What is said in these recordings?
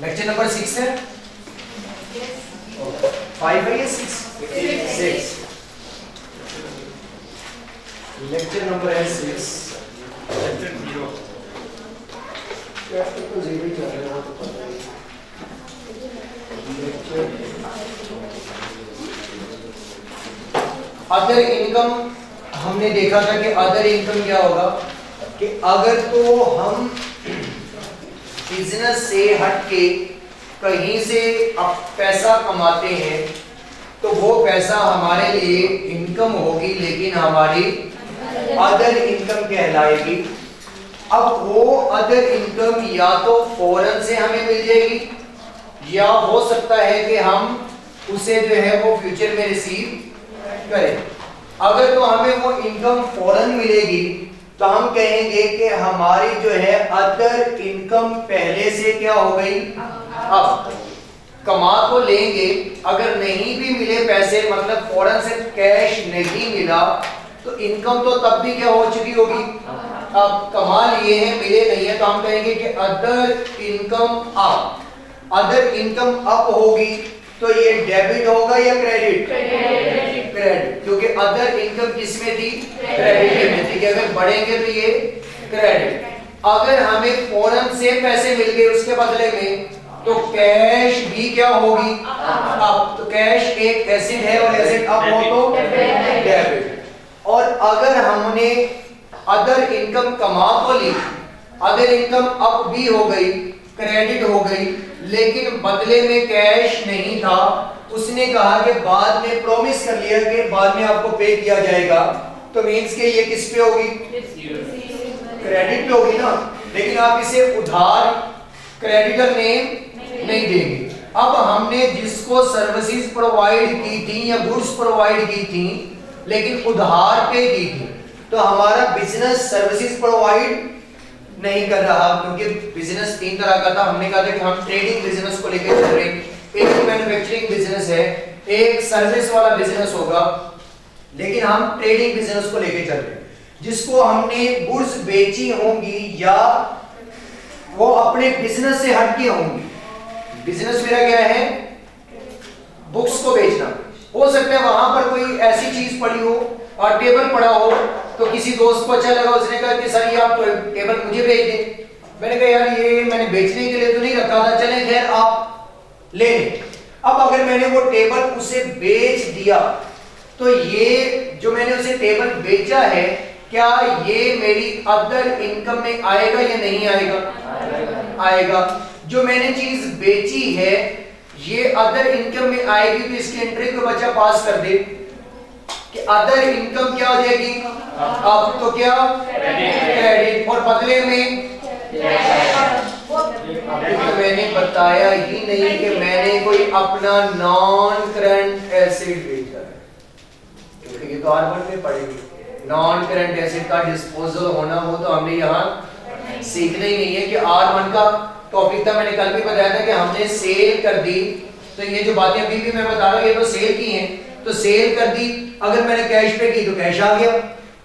Lecture number 6 है, 5 है या 6? 6। लेक्चर नंबर है 6। लेक्चर 0 तो 0 ही चल रहा है, तो पता नहीं। अदर इनकम हमने देखा था कि अदर इनकम क्या होगा कि अगर तो हम बिजनेस से हट के कहीं से अब पैसा कमाते हैं तो वो पैसा हमारे लिए इनकम होगी, लेकिन हमारी अदर इनकम कहलाएगी। अब वो अदर इनकम या तो फौरन से हमें मिल जाएगी या हो सकता है कि हम उसे जो है वो फ्यूचर में रिसीव करें। अगर तो हमें वो इनकम फौरन मिलेगी तो हम कहेंगे कि हमारी जो है अदर इनकम पहले से क्या हो गई। अब कमा तो लेंगे, अगर नहीं भी मिले पैसे, मतलब फौरन से कैश नहीं मिला, तो इनकम तो तब भी क्या हो चुकी होगी। अब कमा लिए हैं, मिले नहीं है, तो हम कहेंगे कि other income up. Other income up होगी तो ये डेबिट होगा या क्रेडिट? क्रेडिट, क्योंकि अदर इनकम किसमें थी? क्रेडिट में थी, कि अगर बढ़ेंगे तो ये क्रेडिट। अगर हमें फौरन से पैसे मिल गए उसके बदले में तो कैश भी क्या होगी। अब तो कैश एक एसेट है और एसेट अप हो तो डेबिट। और अगर हमने अदर इनकम कमा तो ली, अदर इनकम अप भी हो गई, क्रेडिट हो गई, लेकिन बदले में कैश नहीं था, उसने कहा कि बाद में प्रॉमिस कर लिया कि बाद में आपको पे किया जाएगा, तो मींस के ये किस पे होगी? क्रेडिट पे होगी ना। लेकिन आप इसे उधार क्रेडिटर ने नहीं देंगे। अब हमने जिसको सर्विसेज प्रोवाइड की थी या गुड्स प्रोवाइड की थी लेकिन उधार पे की थी, तो हमारा बिजनेस सर्विसेज प्रोवाइड नहीं कर रहा, क्योंकि बिजनेस 3 तरह का था। हमने कहा था कि हम ट्रेडिंग बिजनेस को लेकर चल रहे हैं, एक मैन्युफैक्चरिंग बिजनेस है, एक सर्विस वाला बिजनेस होगा, लेकिन हम ट्रेडिंग बिजनेस को लेकर चल रहे हैं। जिसको हमने गुड्स बेची होंगी या वो अपने बिजनेस से हटके होंगी। बिजनेस मेरा क्या है? बुक्स को बेचना। हो सकता है वहां पर कोई ऐसी चीज पड़ी हो और टेबल पड़ा हो, तो किसी दोस्त को अच्छा लगा, उसने कहा कि सर ये आप तो टेबल मुझे भेज दें। मैंने कहा यार ये मैंने बेचने के लिए तो नहीं रखा था, चलें खैर आप ले लें। अब अगर मैंने वो टेबल उसे बेच दिया तो ये जो मैंने उसे टेबल बेचा है, क्या ये मेरी अदर इनकम में आएगा या नहीं आएगा? आएगा। जो मैंने चीज बेची है ये अदर इनकम में आएगी, तो इसके एंट्री को बच्चा पास कर दे कि अदर इनकम क्या हो जाएगी। अब तो क्या? क्रेडिट। और बदले में अभी तो मैंने बताया ही नहीं कि मैंने कोई अपना नॉन करंट एसेट बेचा है, क्योंकि ये तो R1 में पड़ेगी। नॉन करंट एसेट का डिस्पोजल होना, वो तो हमने यहाँ सीखना ही नहीं है कि R1 का टॉपिक था। मैंने कल भी बताया था कि हमने सेल कर दी, तो ये जो बातें अभी भी मैं बता रहा हूँ ये तो सेल की हैं, तो सेल कर दी। अगर मैंने कैश पे की तो कैश आ गया,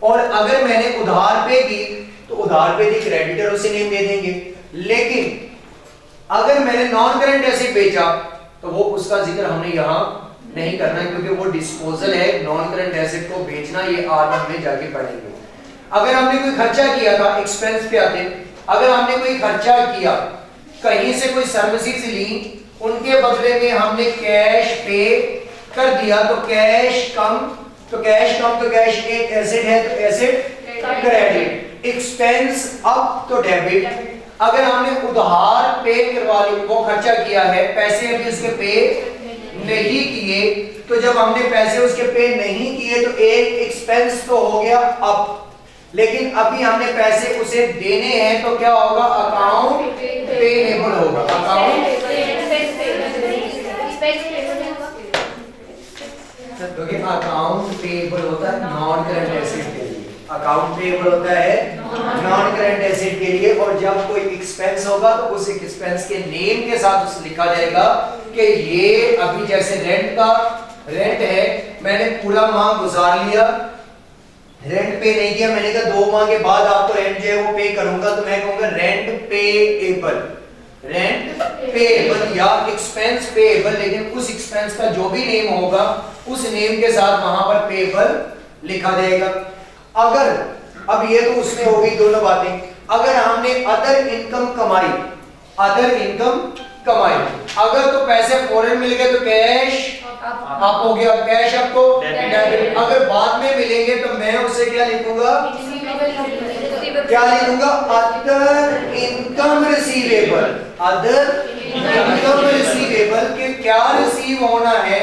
और अगर मैंने उधार पे की तो उधार पे दी, क्रेडिटर उसे नेम दे देंगे। लेकिन अगर मैंने नॉन करंट एसेट बेचा तो वो उसका जिक्र हमने यहाँ नहीं करना, क्योंकि वो डिस्पोजल है। नॉन करंट एसेट को बेचना ये R1 में जाके पड़ेंगे। अगर हमने कोई खर्चा किया था, एक्सपेंस पे आते, अगर हमने कोई खर्चा किया, कहीं से कोई सर्विसेज ली, उनके बदले में हमने कैश पे कर दिया, तो कैश कम तो कैश एक एसेट है, तो एसेट क्रेडिट। एक्सपेंस अप तो डेबिट। अगर हमने उधार पे करवा ली, वो खर्चा किया है, पैसे अभी उसके पे नहीं किए, तो जब हमने पैसे उसके पे नहीं किए तो एक एक्सपेंस तो हो गया अप, लेकिन अभी हमने पैसे उसे देने हैं, तो क्या होगा? अकाउंट पेएबल होगा। अकाउंट क्योंकि अकाउंट पेएबल होता है नॉन करंट एसेट के लिए, अकाउंट पेएबल होता है नॉन करंट एसेट के लिए। और जब कोई एक्सपेंस होगा तो उस एक्सपेंस के नेम के साथ उसे लिखा जाएगा कि ये अभी जैसे रेंट है, मैंने पूरा माह गुजार लिया, रेंट पे नहीं किया, मैंने कहा 2 माह के बाद आपको रेंट जो है वो पे पेएबल, रेंट पेएबल या एक्सपेंस पेएबल, लेकिन उस एक्सपेंस का जो भी नेम होगा उस नेम के साथ वहां पर पेएबल लिखा जाएगा। अगर अब ये तो उसमें हो गई दोनों बातें, अगर हमने अदर इनकम कमाई, अदर इनकम कमाई, अगर तो पैसे फौरन मिल गए तो कैश अप हो गया, कैश अप तो डेबिट। अगर बाद में मिलेंगे तो मैं उसे क्या लिखूंगा, क्या लिखूंगा, other income receivable, other income receivable के क्या रिसीव होना है,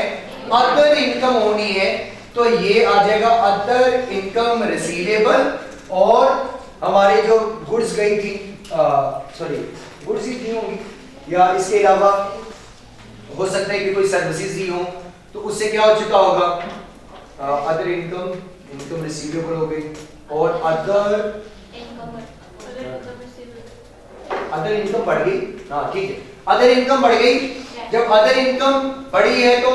अदर इनकम होनी है, तो ये आ जाएगा अदर इनकम रिसीवेबल। और हमारे जो गुड्स गई थी, सॉरी गुड्स ही थी होंगी या इसके अलावा हो सकता है कि कोई सर्विसेज दी हो, तो उससे क्या हो चुका होगा, अदर इनकम, इनकम रिसीवेबल हो गई और अदर इनकम बढ़ गई। हाँ ठीक है, अदर इनकम बढ़ गई। जब अदर इनकम बढ़ी है तो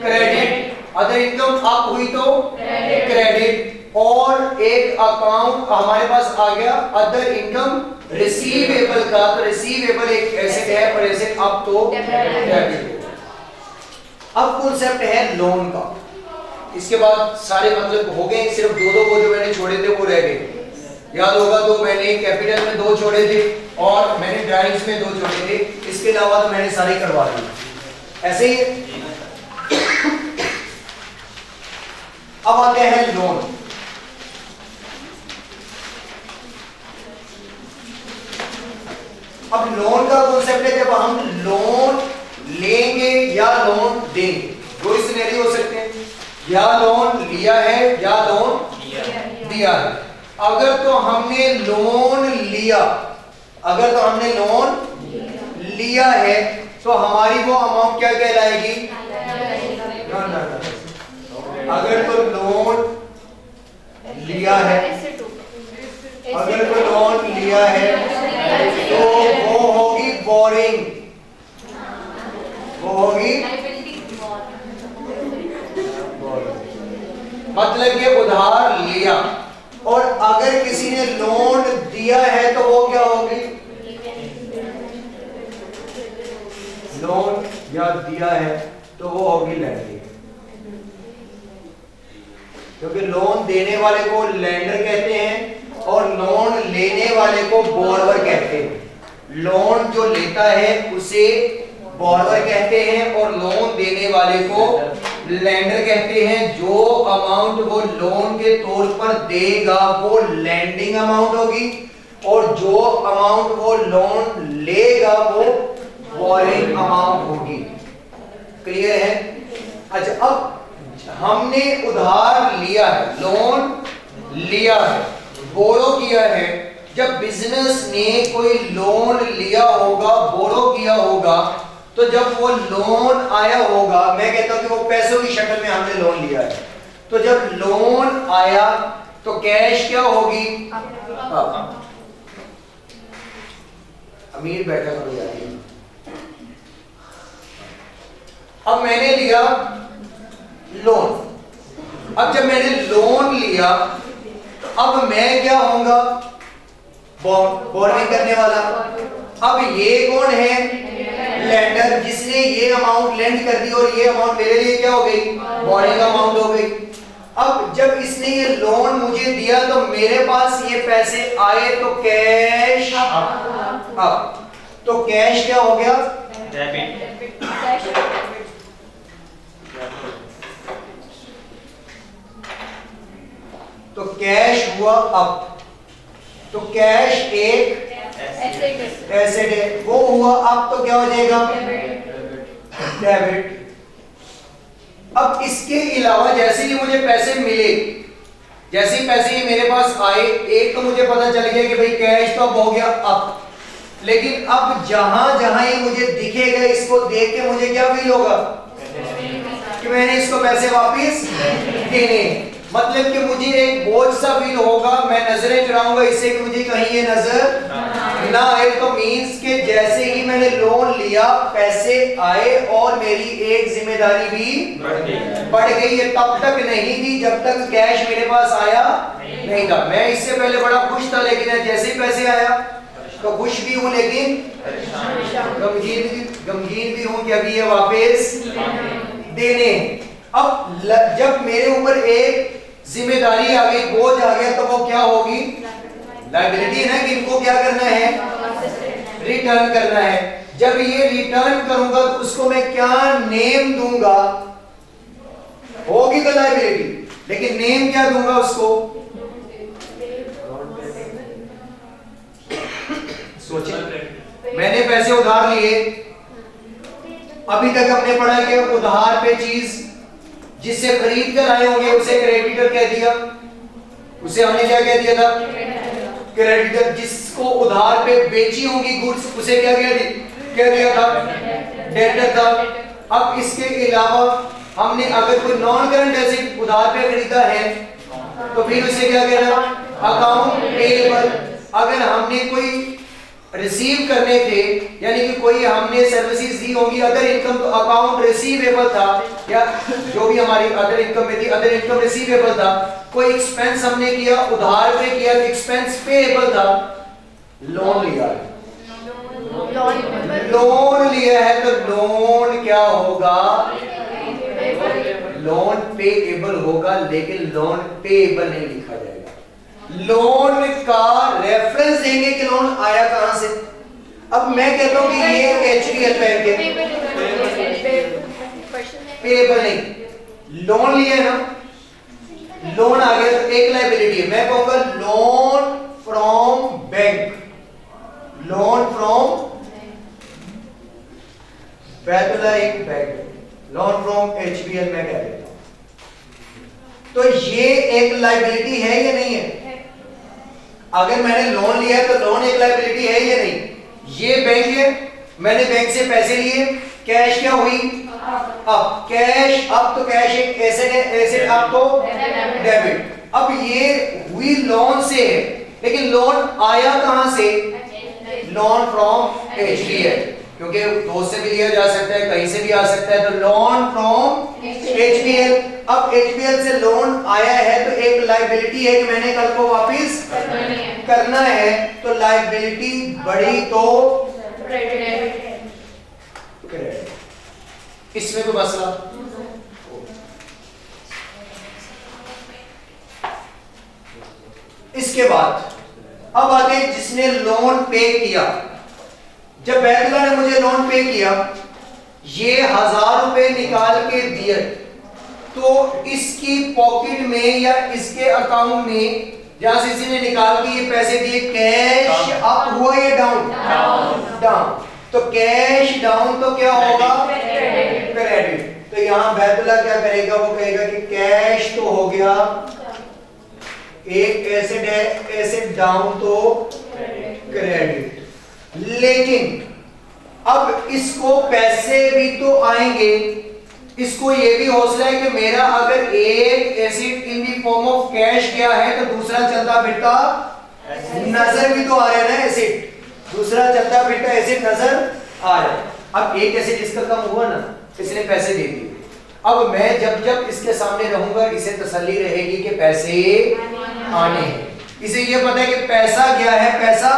क्रेडिट, अदर इनकम अप हुई तो क्रेडिट, और एक अकाउंट हमारे पास आ गया अदर इनकम रिसीवेबल का, तो रिसीवेबल एक एसेट है और एसेट अप तो डेबिट। अब कॉन्सेप्ट है लोन का, इसके बाद सारे मतलब हो गए, सिर्फ दो वो जो मैंने छोड़े थे वो रह गए। याद होगा तो मैंने कैपिटल में 2 छोड़े थे और मैंने ड्राइंग्स में 2 छोड़े थे, इसके अलावा तो मैंने सारे करवा दिए ऐसे ही। अब आते हैं लोन। अब लोन का कॉन्सेप्ट है जब हम लोन लेंगे या लोन देंगे, दो ही सिनेरियो हो सकते हैं, या लोन लिया है या लोन दिया है। अगर तो हमने लोन लिया, अगर तो हमने लोन लिया है तो हमारी वो अमाउंट क्या कहलाएगी, अगर तो लोन लिया है, अगर तो लोन लिया है तो वो होगी बोरिंग, वो होगी मतलब ये उधार लिया। और अगर किसी ने लोन दिया है तो वो क्या होगी, लोन या दिया है तो वो होगी लैंडिंग, क्योंकि लोन देने वाले को लेंडर कहते हैं और लोन लेने वाले को बोरवर कहते हैं। लोन जो लेता है उसे बोरवर कहते हैं और लोन देने वाले को लेंडर कहते हैं। जो अमाउंट वो लोन के तौर पर देगा वो लैंडिंग अमाउंट होगी और जो अमाउंट वो लोन लेगा वो बोरिंग अमाउंट होगी। क्लियर है? अच्छा, अब हमने उधार लिया है, लोन लिया है, बोरो किया है। जब बिजनेस ने कोई लोन लिया होगा, बोरो किया होगा, तो जब वो लोन आया होगा, मैं कहता हूं कि वो पैसों की शक्ल में हमने लोन लिया है, तो जब लोन आया तो कैश क्या होगी, अमीर बैठा करो जाती है। अब मैंने लिया लोन, अब जब मैंने लोन लिया तो अब मैं क्या होऊंगा, बोरिंग करने वाला। अब ये कौन है, लेंडर, जिसने ये अमाउंट लेंड कर दी और ये अमाउंट मेरे लिए क्या हो गई, बोरिंग अमाउंट हो गई। अब जब इसने ये लोन मुझे दिया तो मेरे पास ये पैसे आए तो कैश अब, तो कैश क्या हो गया, डेबिट। तो कैश हुआ अब, तो कैश एक एसेट है, वो हुआ अब, तो क्या हो जाएगा, डेबिट। अब इसके अलावा जैसे ही मुझे पैसे मिले, जैसे ही पैसे ही मेरे पास आए, एक तो मुझे पता चल गया कि भाई कैश तो अब हो गया अब, लेकिन अब जहां जहां ये मुझे दिखेगा, इसको देख के मुझे क्या फील होगा कि मैंने इसको पैसे वापस देने, मतलब कि मुझे एक बोझ सा फील होगा, मैं नजरें चुराऊंगा इससे कि मुझे कहीं ये नजर ना आए। तो मींस के जैसे ही मैंने लोन लिया, पैसे आए और मेरी एक जिम्मेदारी भी बढ़ गई। ये तब तक नहीं थी जब तक कैश मेरे पास आया नहीं था। मैं इससे पहले बड़ा खुश था, लेकिन जैसे ही पैसे आया तो खुश भी हूं लेकिन गमगीन भी हूं कि अभी ये वापस देने। अब जब मेरे ऊपर एक जिम्मेदारी आ गई, बोझ आ गया, तो वो क्या होगी? लायबिलिटी है ना कि इनको क्या करना है? रिटर्न करना है। जब ये रिटर्न करूंगा तो उसको मैं क्या नेम दूंगा? होगी तो लायबिलिटी, लेकिन नेम क्या दूंगा उसको? सोचिए, मैंने पैसे उधार लिए, अभी तक हमने पढ़ा कि उधार पे चीज जिससे खरीद कर आए होंगे उसे क्रेडिटर कह दिया। उसे हमने क्या कह दिया था? क्रेडिटर। जिसको उधार पे बेची होंगी गुड्स उसे क्या कह दिया था? डेटर था। अब इसके अलावा हमने अगर कोई नॉन करंट एसेट उधार पे खरीदा है तो फिर उसे क्या कहना? Account payable. अगर हमने कोई रिसीव करने थे, यानी कि कोई हमने सर्विसेज दी होंगी अदर इनकम, तो अकाउंट रिसीवेबल था, या जो भी हमारी अदर इनकम में थी अदर इनकम रिसीवेबल था। कोई एक्सपेंस हमने किया उधार पे किया तो एक्सपेंस पेएबल था। लोन लिया है, लोन लिया है तो लोन क्या होगा? लोन पेएबल होगा, लेकिन लोन पेएबल नहीं लिखा जाएगा। लोन का रेफरेंस देंगे कि लोन आया कहां से। अब मैं कहता हूं कि ये एचडीएल बैंक है, पेएबल नहीं। लोन लिया है ना, लोन आ गया तो एक लायबिलिटी है। मैं कहूंगा loan from bank, loan from बैतुला एक बैंक, लोन फ्रॉम एचबीएल मैं कह देता हूं। तो ये एक लायबिलिटी है या नहीं है? अगर मैंने लोन लिया है तो लोन एक लायबिलिटी है या नहीं? ये बैंक है, मैंने बैंक से पैसे लिए, कैश क्या हुई? अब कैश, अब तो कैश एक एसेट है, एसेट अब तो डेबिट। अब ये हुई लोन से, लेकिन लोन आया कहां से? लोन फ्रॉम एचबीएल, क्योंकि दोस्त से भी लिया जा सकता है, कहीं से भी आ सकता है, तो लोन फ्रॉम एचबीएल। अब एचबीएल से लोन आया है तो एक लायबिलिटी है कि मैंने कल को वापस करना है, तो लायबिलिटी बढ़ी तो क्रेडिट। इसमें कोई मसला? इसके बाद अब आगे जिसने लोन पे किया, जब बैतुला ने मुझे लोन पे किया, ये 1000 रुपए निकाल के दिए, तो इसकी पॉकेट में या इसके अकाउंट में जहां से इसी ने निकाल के ये पैसे दिए, कैश अप हुआ या डाउन? डाउन। तो कैश डाउन तो क्या होगा? क्रेडिट। तो यहां बैतुला क्या करेगा? वो कहेगा कि कैश तो हो गया, एक एसेट है, एसेट डाउन तो क्रेडिट। लेकिन अब इसको पैसे भी तो आएंगे, इसको ये भी हौसला है कि मेरा अगर एक asset in the form of cash गया है तो दूसरा चलता फिरता नजर भी तो आ रहा है ना, एसेट दूसरा चलता फिरता एसेट नजर आ रहा है। अब एक एसेट इसका कम हुआ ना, इसने पैसे दे दिए। अब मैं जब जब इसके सामने रहूंगा इसे तसल्ली रहेगी कि पैसे आने हैं। इसे ये पता है कि पैसा गया है, पैसा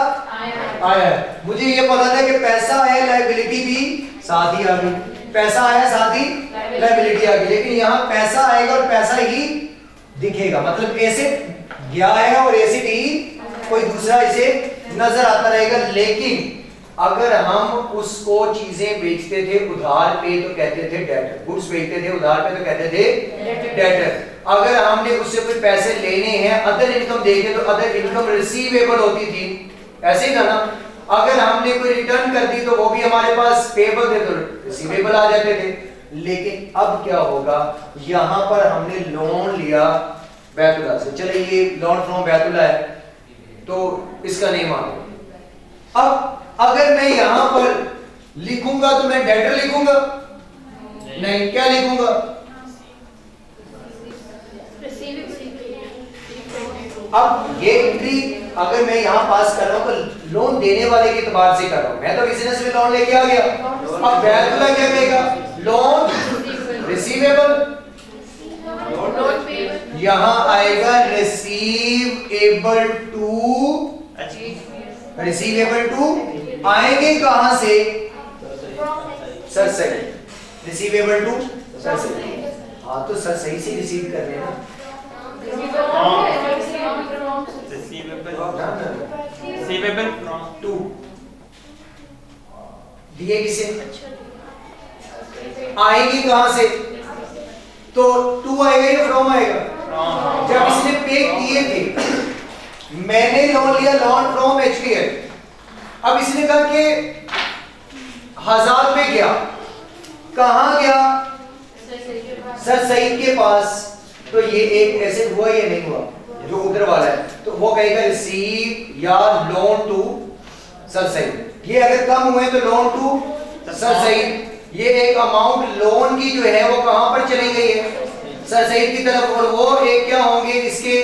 आया है। मुझे ये पता था कि पैसा आया, लायबिलिटी भी साथ ही आ गई, पैसा आया साथ ही लायबिलिटी आ गई। लेकिन यहाँ पैसा आएगा और पैसा ही दिखेगा, मतलब एसेट गया है और एसेट ही कोई दूसरा इसे नजर आता रहेगा। लेकिन अगर हम उसको चीजें बेचते थे उधार पे तो कहते थे डेटर, गुड्स बेचते थे उधार पे तो कहते थे डेटर। अगर हमने उससे कोई पैसे लेने हैं, अदर इनकम देखे तो अदर इनकम रिसीवेबल होती थी, ऐसे ही था ना। अगर हमने कोई रिटर्न कर दी तो वो भी हमारे पास पेएबल थे तो रिसीवेबल आ जाते थे। लेकिन अब क्या होगा? यहां पर हमने लोन लिया बैतुला से, चले ये लोन फ्रॉम बैतुला है तो इसका नेम आ गया। अब अगर मैं यहां पर लिखूंगा तो मैं डेटर लिखूंगा? नहीं, क्या लिखूंगा? अब ये एंट्री अगर मैं यहां पास कर रहा हूं तो लोन देने वाले के एतबार से कर रहा हूं, मैं तो बिजनेस में लोन लेके आ गया। अब बैतुला क्या कहेगा? लोन रिसीवेबल, यहां आएगा रिसीवेबल टू रिसीवेबल टू आएंगे कहां से? सर सही, रिसीवेबल टू सर सही। हाँ तो सर सही से रिसीव कर रहे हैं ना। रिसीवेबल फ्रॉम टू दिए किसे? आएगी कहां से? तो टू आएगा या फ्रॉम आएगा? जब इसने पे किए थे, मैंने लोन लिया लोन फ्रॉम HPL, अब इसने कहा कि 1000 पे गया, कहां गया? सर सईद के पास, तो ये एक एसेट हुआ या नहीं हुआ? जो उधर वाला है, तो वो कहेगा रिसीव या लोन टू सर सईद। ये अगर कम हुए तो लोन टू सर सईद। ये एक अमाउंट लोन की जो है वो कहां पर चली गई है? सर सईद की तरफ, और वो एक क्या होंगे? इसके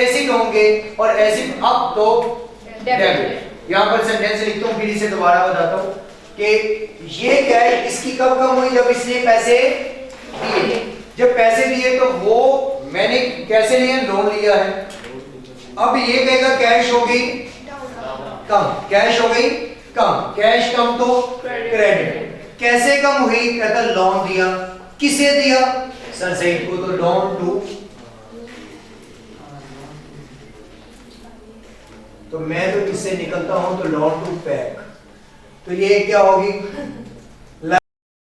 एसिड होंगे, और एसिड अब तो डेबिट। यहां पर सेंटेंस लिखता हूं, फिर इसे दोबारा बताता हूं कि ये क्या है, इसकी कब कम हुई? जब इसने पैसे दिए। जब पैसे दिए तो वो मैंने कैसे लिए? लोन लिया है। अब ये कहेगा कैश हो गई कम, कैश हो गई कम, कैश कम तो क्रेडिट। कैसे कम हुई? कहता लोन दिया। किसे दिया? सर सईद को, तो लोन टू। तो मैं तो इससे निकलता हूं तो लोन टू पैक, तो ये क्या होगी?